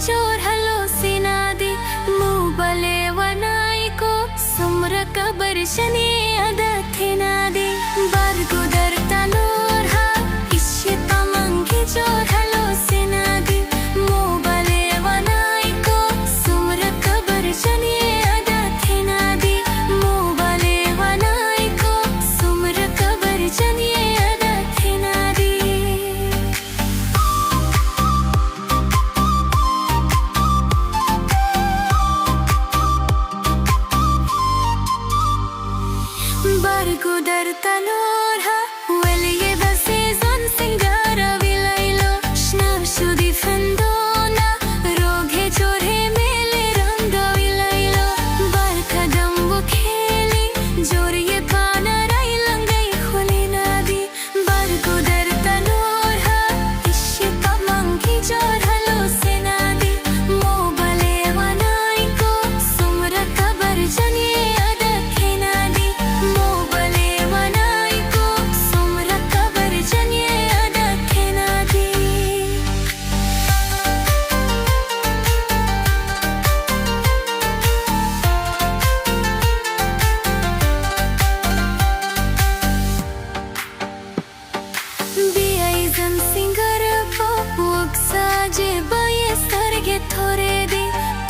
चोर हलो सिनादी मुबले वनाइको सुम्र कबर शनी अदथे नादी बरगुदर तनोर हा इश्य तमंगी चोर हलो सिनादी मुबले वनाइको सुम्र कबर शनी अदथे नादी मुबले वनाइको सुम्र कबर शनी अदथे नादी Bargudar talorha Welje da sezon singara vilailo Shnar shudi fendona Roghe chorhe mele ranga vilailo Bar kadam wo kheli Jorye pana rai langai khuli nadi Bargudar talorha Ishye tamangi chor halo senadi Mobale wanaiko Sumra kabar janiye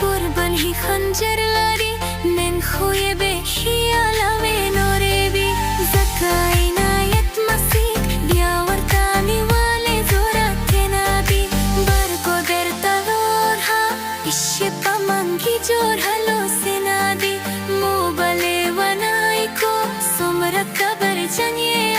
खंजर लारी निन खुए बे खियाला में नोरे भी ज़काई नायत मसीक ब्यावर्तानी वाले ज़ोरा के नाबी बरको दर तलोर हा इश्य तमंगी जोर हलो सिनादी मुबले वनाइको सुमर कबर जनिए